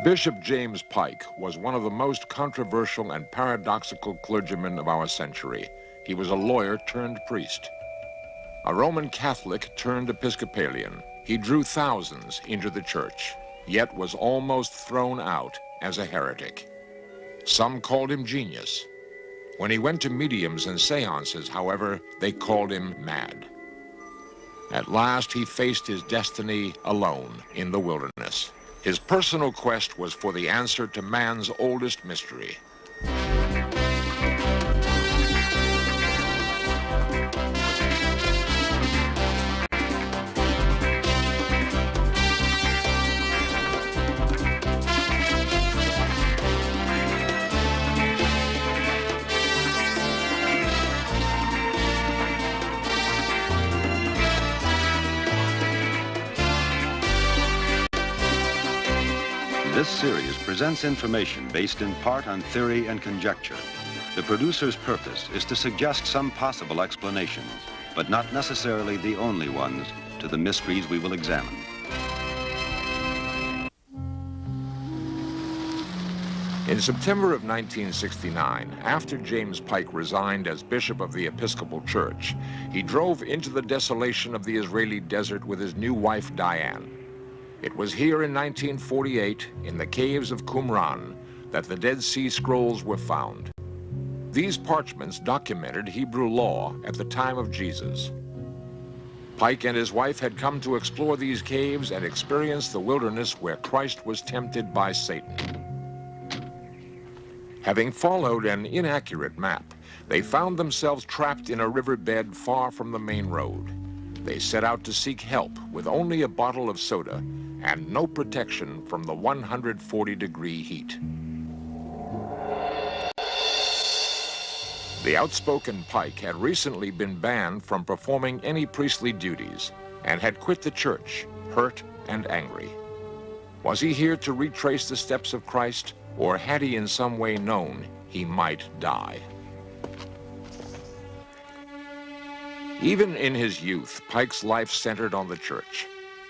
Bishop James Pike was one of the most controversial and paradoxical clergymen of our century. He was a lawyer turned priest. A Roman Catholic turned Episcopalian. He drew thousands into the church, yet was almost thrown out as a heretic. Some called him genius. When he went to mediums and seances, however, they called him mad. At last, he faced his destiny alone in the wilderness. His personal quest was for the answer to man's oldest mystery. This series presents information based in part on theory and conjecture. The producer's purpose is to suggest some possible explanations, but not necessarily the only ones, to the mysteries we will examine. In September of 1969, after James Pike resigned as Bishop of the Episcopal Church, he drove into the desolation of the Israeli desert with his new wife, Diane. It was here in 1948, in the caves of Qumran, that the Dead Sea Scrolls were found. These parchments documented Hebrew law at the time of Jesus. Pike and his wife had come to explore these caves and experience the wilderness where Christ was tempted by Satan. Having followed an inaccurate map, they found themselves trapped in a riverbed far from the main road. They set out to seek help with only a bottle of soda and no protection from the 140-degree heat. The outspoken Pike had recently been banned from performing any priestly duties and had quit the church, hurt and angry. Was he here to retrace the steps of Christ, or had he in some way known he might die? Even in his youth, Pike's life centered on the church.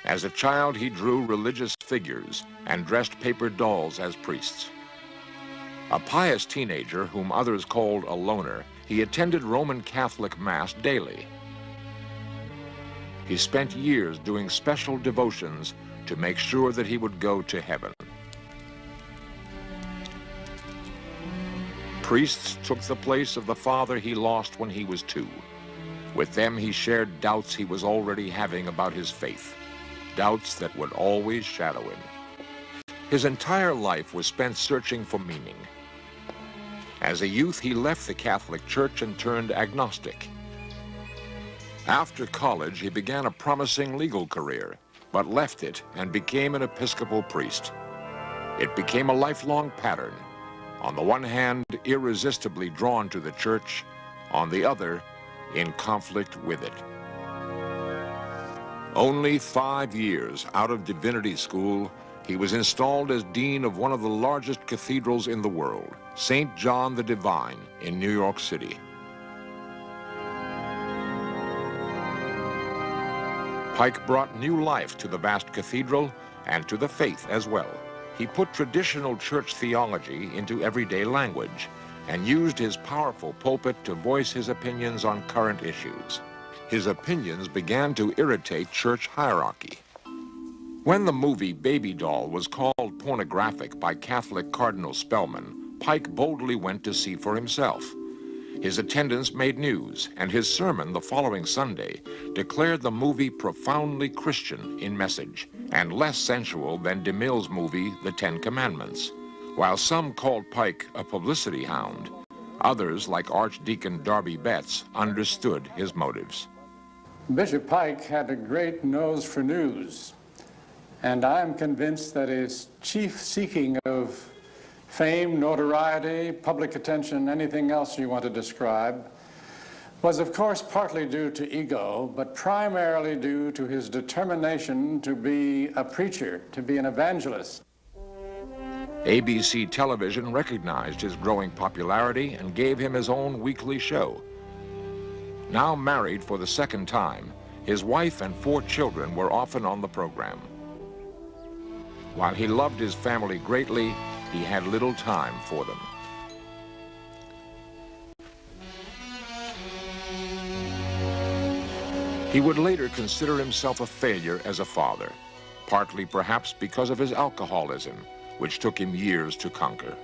As a child, he drew religious figures and dressed paper dolls as priests. A pious teenager, whom others called a loner, he attended Roman Catholic Mass daily. He spent years doing special devotions to make sure that he would go to heaven. Priests took the place of the father he lost when he was 2. With them, he shared doubts he was already having about his faith. Doubts that would always shadow him. His entire life was spent searching for meaning. As a youth, he left the Catholic Church and turned agnostic. After college, he began a promising legal career, but left it and became an Episcopal priest. It became a lifelong pattern. On the one hand, irresistibly drawn to the church, on the other, in conflict with it. Only 5 years out of divinity school, he was installed as dean of one of the largest cathedrals in the world, St. John the Divine in New York City. Pike brought new life to the vast cathedral and to the faith as well. He put traditional church theology into everyday language and used his powerful pulpit to voice his opinions on current issues. His opinions began to irritate church hierarchy. When the movie Baby Doll was called pornographic by Catholic Cardinal Spellman, Pike boldly went to see for himself. His attendance made news, and his sermon the following Sunday declared the movie profoundly Christian in message and less sensual than DeMille's movie The Ten Commandments. While some called Pike a publicity hound, others, like Archdeacon Darby Betts, understood his motives. Bishop Pike had a great nose for news, and I am convinced that his chief seeking of fame, notoriety, public attention, anything else you want to describe, was of course partly due to ego, but primarily due to his determination to be a preacher, to be an evangelist. ABC television recognized his growing popularity and gave him his own weekly show. Now married for the second time, his wife and 4 children were often on the program. While he loved his family greatly, he had little time for them. He would later consider himself a failure as a father, partly perhaps because of his alcoholism, which took him years to conquer.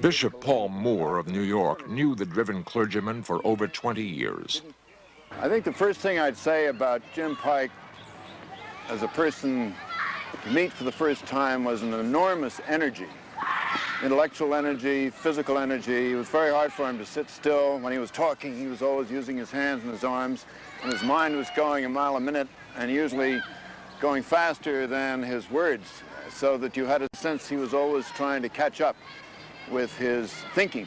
Bishop Paul Moore of New York knew the driven clergyman for over 20 years. I think the first thing I'd say about Jim Pike as a person to meet for the first time was an enormous energy. Intellectual energy, physical energy. It was very hard for him to sit still. When he was talking, he was always using his hands and his arms, and his mind was going a mile a minute, and usually going faster than his words, so that you had a sense he was always trying to catch up with his thinking.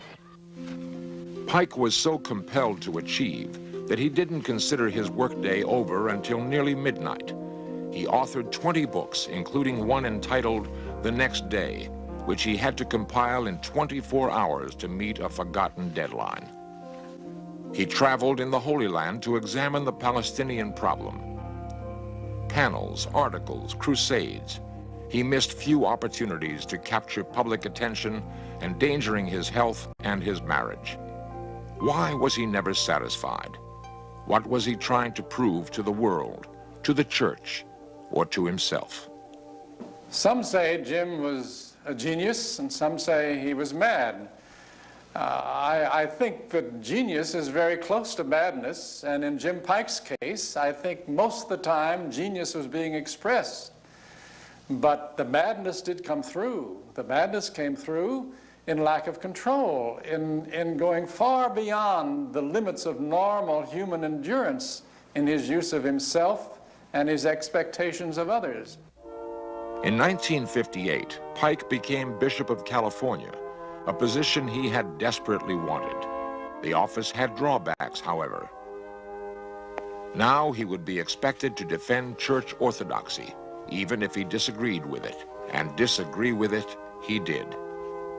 Pike was so compelled to achieve that he didn't consider his workday over until nearly midnight. He authored 20 books, including one entitled The Next Day, which he had to compile in 24 hours to meet a forgotten deadline. He traveled in the Holy Land to examine the Palestinian problem. Panels, articles, crusades. He missed few opportunities to capture public attention, endangering his health and his marriage. Why was he never satisfied? What was he trying to prove to the world, to the church, or to himself? Some say Jim was a genius, and some say he was mad. I think that genius is very close to madness, and in Jim Pike's case, I think most of the time genius was being expressed. But the madness did come through. The madness came through in lack of control, in going far beyond the limits of normal human endurance in his use of himself and his expectations of others. In 1958, Pike became Bishop of California, a position he had desperately wanted. The office had drawbacks, however. Now he would be expected to defend church orthodoxy, even if he disagreed with it. And disagree with it, he did.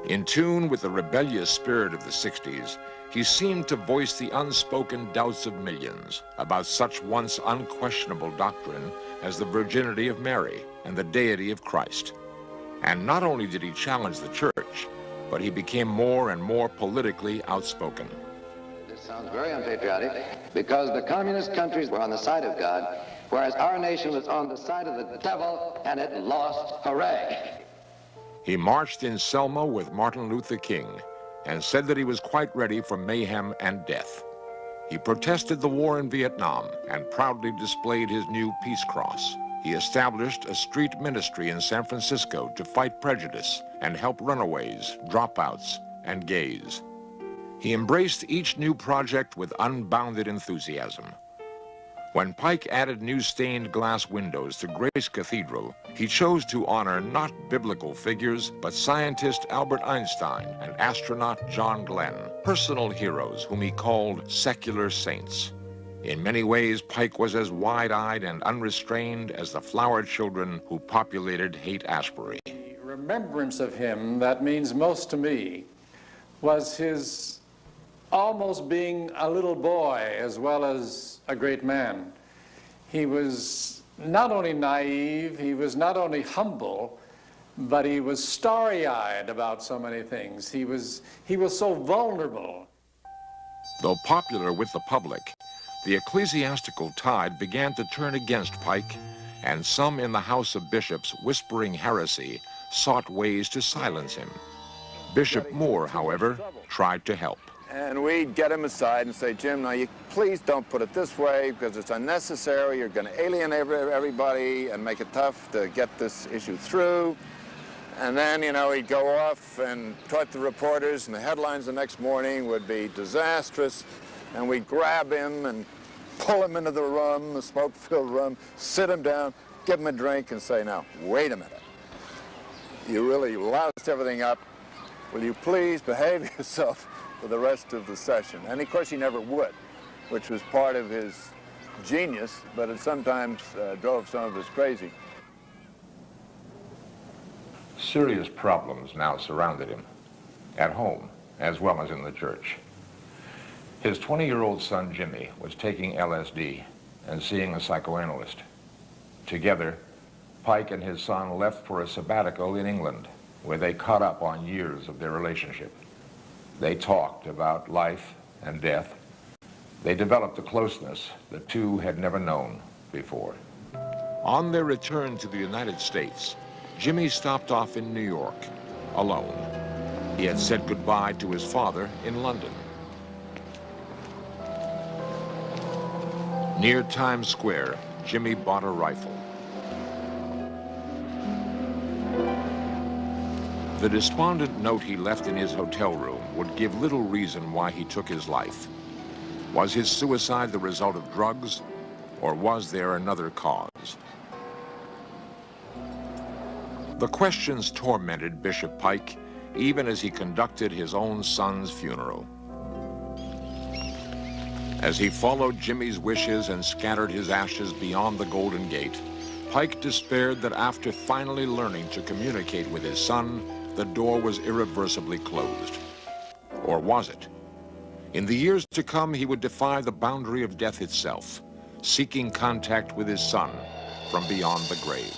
In tune with the rebellious spirit of the 60s, he seemed to voice the unspoken doubts of millions about such once unquestionable doctrine as the virginity of Mary and the deity of Christ. And not only did he challenge the church, but he became more and more politically outspoken. This sounds very unpatriotic, because the communist countries were on the side of God, whereas our nation was on the side of the devil, and it lost. Hooray! He marched in Selma with Martin Luther King and said that he was quite ready for mayhem and death. He protested the war in Vietnam and proudly displayed his new Peace Cross. He established a street ministry in San Francisco to fight prejudice and help runaways, dropouts, and gays. He embraced each new project with unbounded enthusiasm. When Pike added new stained glass windows to Grace Cathedral, he chose to honor not biblical figures, but scientist Albert Einstein and astronaut John Glenn, personal heroes whom he called secular saints. In many ways, Pike was as wide-eyed and unrestrained as the flower children who populated Haight-Ashbury. The remembrance of him that means most to me was his almost being a little boy as well as a great man. He was not only naive, he was not only humble, but he was starry-eyed about so many things. He was so vulnerable. Though popular with the public, the ecclesiastical tide began to turn against Pike, and some in the House of Bishops, whispering heresy, sought ways to silence him. Bishop Moore, however, tried to help. And we'd get him aside and say, Jim, now you please don't put it this way because it's unnecessary. You're going to alienate everybody and make it tough to get this issue through. And then, you know, he'd go off and talk to reporters, and the headlines the next morning would be disastrous. And we'd grab him and pull him into the room, the smoke-filled room, sit him down, give him a drink, and say, now, wait a minute. You really loused everything up. Will you please behave yourself for the rest of the session? And of course he never would, which was part of his genius, but it sometimes drove some of us crazy. Serious problems now surrounded him, at home as well as in the church. His 20-year-old son Jimmy was taking LSD and seeing a psychoanalyst. Together, Pike and his son left for a sabbatical in England, where they caught up on years of their relationship. They talked about life and death. They developed a closeness the two had never known before. On their return to the United States, Jimmy stopped off in New York, alone. He had said goodbye to his father in London. Near Times Square, Jimmy bought a rifle. The despondent note he left in his hotel room would give little reason why he took his life. Was his suicide the result of drugs, or was there another cause? The questions tormented Bishop Pike, even as he conducted his own son's funeral. As he followed Jimmy's wishes and scattered his ashes beyond the Golden Gate, Pike despaired that after finally learning to communicate with his son, the door was irreversibly closed. Or was it? In the years to come, he would defy the boundary of death itself, seeking contact with his son from beyond the grave.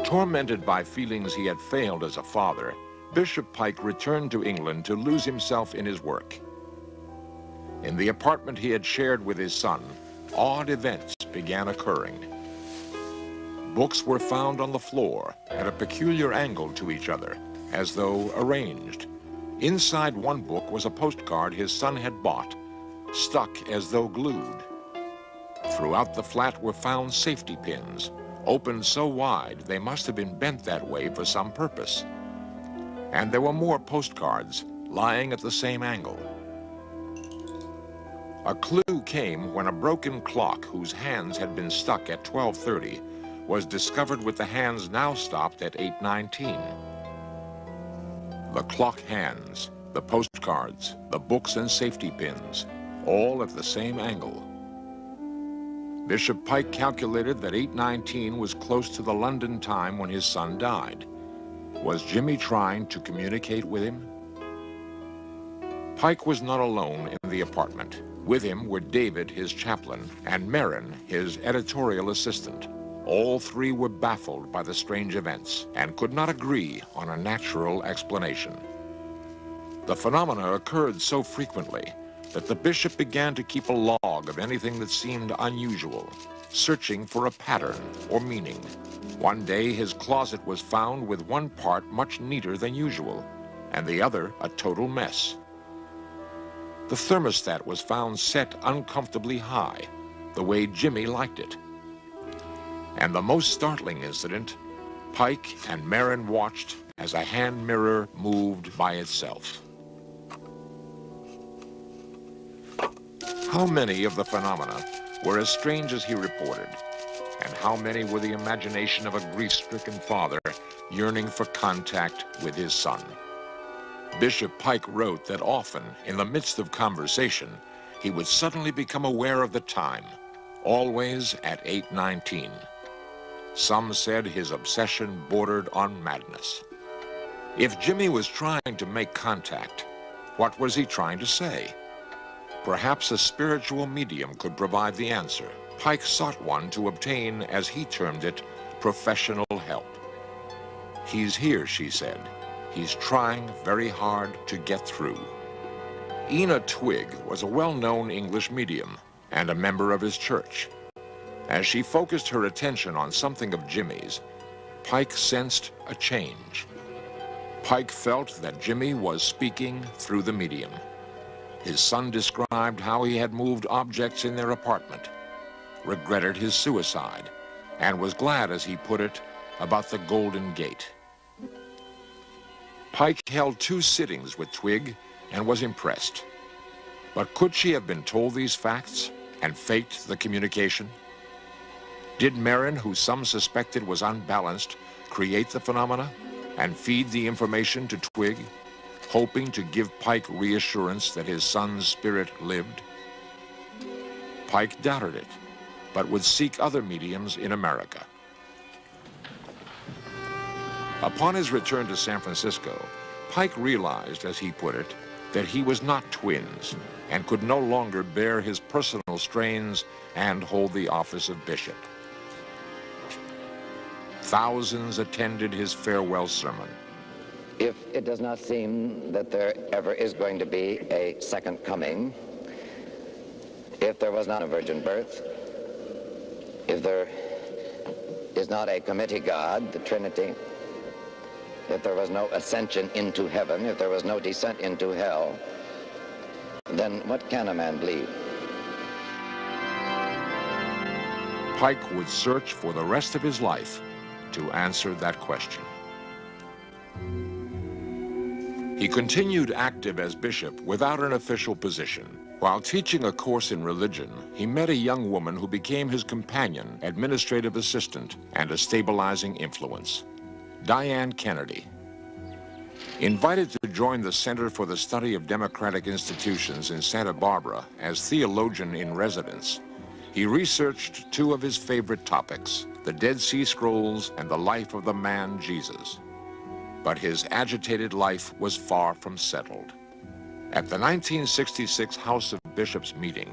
Tormented by feelings he had failed as a father, Bishop Pike returned to England to lose himself in his work. In the apartment he had shared with his son, odd events began occurring. Books were found on the floor at a peculiar angle to each other, as though arranged. Inside one book was a postcard his son had bought, stuck as though glued. Throughout the flat were found safety pins, opened so wide they must have been bent that way for some purpose. And there were more postcards lying at the same angle. A clue came when a broken clock whose hands had been stuck at 12:30 was discovered with the hands now stopped at 8:19. The clock hands, the postcards, the books and safety pins, all at the same angle. Bishop Pike calculated that 8:19 was close to the London time when his son died. Was Jimmy trying to communicate with him? Pike was not alone in the apartment. With him were David, his chaplain, and Marin, his editorial assistant. All three were baffled by the strange events and could not agree on a natural explanation. The phenomena occurred so frequently that the bishop began to keep a log of anything that seemed unusual, searching for a pattern or meaning. One day his closet was found with one part much neater than usual, and the other a total mess. The thermostat was found set uncomfortably high, the way Jimmy liked it. And the most startling incident, Pike and Marin watched as a hand mirror moved by itself. How many of the phenomena were as strange as he reported, and how many were the imagination of a grief-stricken father yearning for contact with his son? Bishop Pike wrote that often, in the midst of conversation, he would suddenly become aware of the time, always at 8:19. Some said his obsession bordered on madness. If Jimmy was trying to make contact, what was he trying to say? Perhaps a spiritual medium could provide the answer. Pike sought one to obtain, as he termed it, professional help. "He's here," she said. "He's trying very hard to get through." Ina Twigg was a well-known English medium and a member of his church. As she focused her attention on something of Jimmy's, Pike sensed a change. Pike felt that Jimmy was speaking through the medium. His son described how he had moved objects in their apartment, regretted his suicide, and was glad, as he put it, about the Golden Gate. Pike held 2 sittings with Twigg and was impressed. But could she have been told these facts and faked the communication? Did Marin, who some suspected was unbalanced, create the phenomena and feed the information to Twigg, hoping to give Pike reassurance that his son's spirit lived? Pike doubted it, but would seek other mediums in America. Upon his return to San Francisco, Pike realized, as he put it, that he was not twins and could no longer bear his personal strains and hold the office of bishop. Thousands attended his farewell sermon. If it does not seem that there ever is going to be a second coming, if there was not a virgin birth, if there is not a committee God, the Trinity, if there was no ascension into heaven, if there was no descent into hell, then what can a man believe? Pike would search for the rest of his life to answer that question. He continued active as bishop without an official position. While teaching a course in religion, he met a young woman who became his companion, administrative assistant, and a stabilizing influence, Diane Kennedy. Invited to join the Center for the Study of Democratic Institutions in Santa Barbara as theologian in residence, he researched two of his favorite topics, the Dead Sea Scrolls and the life of the man Jesus. But his agitated life was far from settled. At the 1966 House of Bishops meeting,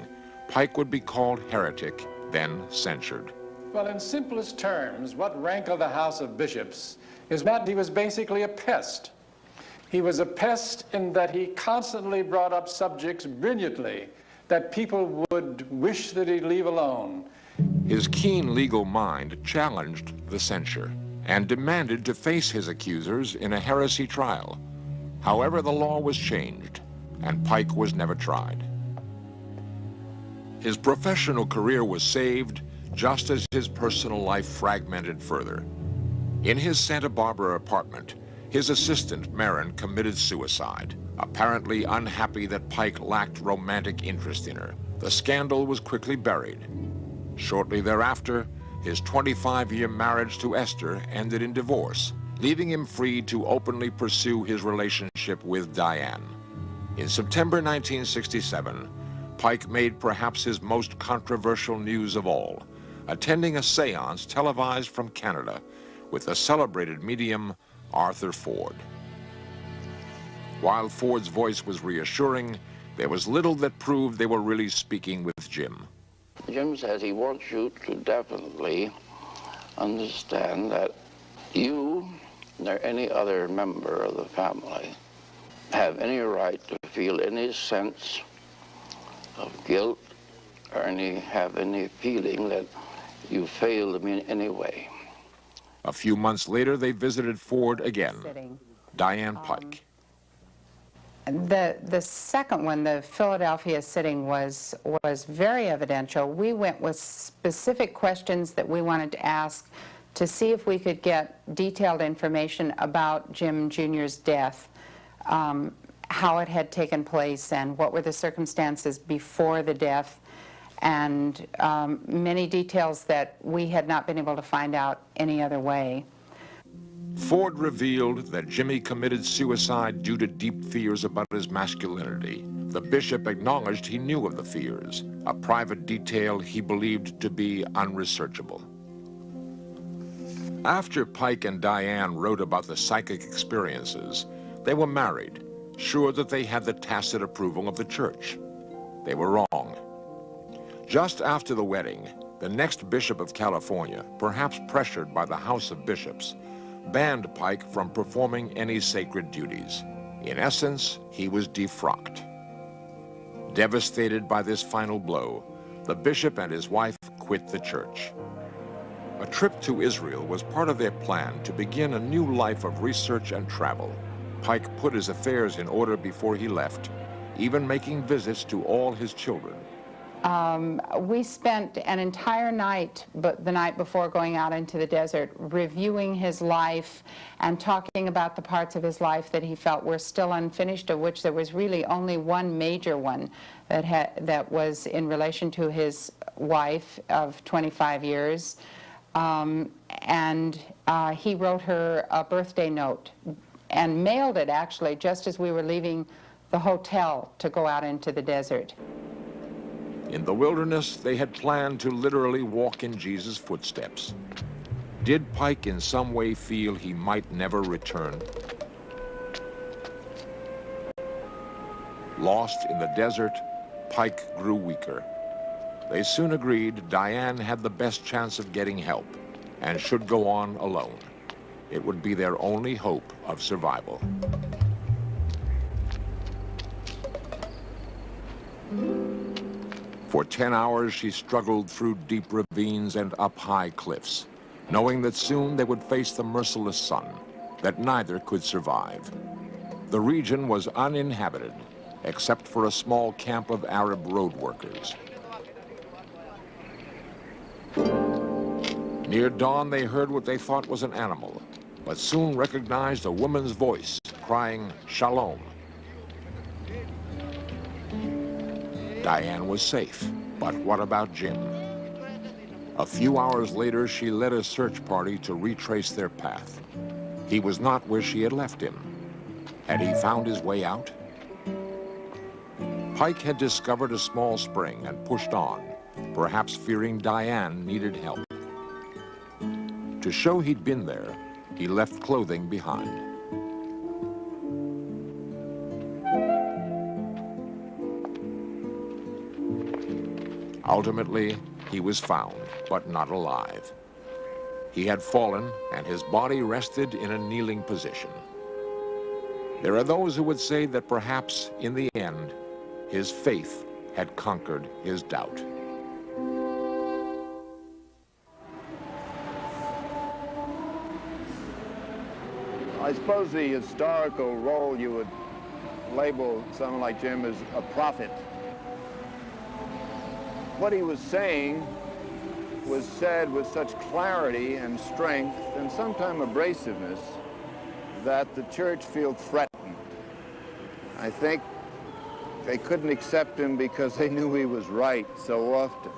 Pike would be called heretic, then censured. Well, in simplest terms, what rankled the House of Bishops is that he was basically a pest. He was a pest in that he constantly brought up subjects brilliantly that people would wish that he'd leave alone. His keen legal mind challenged the censure and demanded to face his accusers in a heresy trial. However, the law was changed, and Pike was never tried. His professional career was saved just as his personal life fragmented further. In his Santa Barbara apartment, his assistant, Marin, committed suicide, apparently unhappy that Pike lacked romantic interest in her. The scandal was quickly buried. Shortly thereafter, his 25-year marriage to Esther ended in divorce, leaving him free to openly pursue his relationship with Diane. In September 1967, Pike made perhaps his most controversial news of all, attending a seance televised from Canada with the celebrated medium Arthur Ford. While Ford's voice was reassuring, there was little that proved they were really speaking with Jim. Jim says he wants you to definitely understand that you or any other member of the family have any right to feel any sense of guilt or have any feeling that you failed them in any way. A few months later, they visited Ford again. Diane Pike. The second one, the Philadelphia sitting, was very evidential. We went with specific questions that we wanted to ask to see if we could get detailed information about Jim Jr.'s death, how it had taken place, and what were the circumstances before the death, and many details that we had not been able to find out any other way. Ford revealed that Jimmy committed suicide due to deep fears about his masculinity. The bishop acknowledged he knew of the fears, a private detail he believed to be unresearchable. After Pike and Diane wrote about the psychic experiences, they were married, sure that they had the tacit approval of the church. They were wrong. Just after the wedding, the next bishop of California, perhaps pressured by the House of Bishops, banned Pike from performing any sacred duties. In essence, he was defrocked. Devastated by this final blow, the bishop and his wife quit the church. A trip to Israel was part of their plan to begin a new life of research and travel. Pike put his affairs in order before he left, even making visits to all his children. We spent an entire night, the night before going out into the desert, reviewing his life and talking about the parts of his life that he felt were still unfinished, of which there was really only one major one that was in relation to his wife of 25 years. He wrote her a birthday note and mailed it, actually, just as we were leaving the hotel to go out into the desert. In the wilderness, they had planned to literally walk in Jesus' footsteps. Did Pike in some way feel he might never return? Lost in the desert, Pike grew weaker. They soon agreed Diane had the best chance of getting help and should go on alone. It would be their only hope of survival. For 10 hours, she struggled through deep ravines and up high cliffs, knowing that soon they would face the merciless sun, that neither could survive. The region was uninhabited, except for a small camp of Arab road workers. Near dawn, they heard what they thought was an animal, but soon recognized a woman's voice crying, "Shalom." Diane was safe, but what about Jim? A few hours later, she led a search party to retrace their path. He was not where she had left him. Had he found his way out? Pike had discovered a small spring and pushed on, perhaps fearing Diane needed help. To show he'd been there, he left clothing behind. Ultimately, he was found, but not alive. He had fallen, and his body rested in a kneeling position. There are those who would say that perhaps, in the end, his faith had conquered his doubt. I suppose the historical role you would label someone like Jim as a prophet. What he was saying was said with such clarity and strength and sometimes abrasiveness that the church felt threatened. I think they couldn't accept him because they knew he was right so often.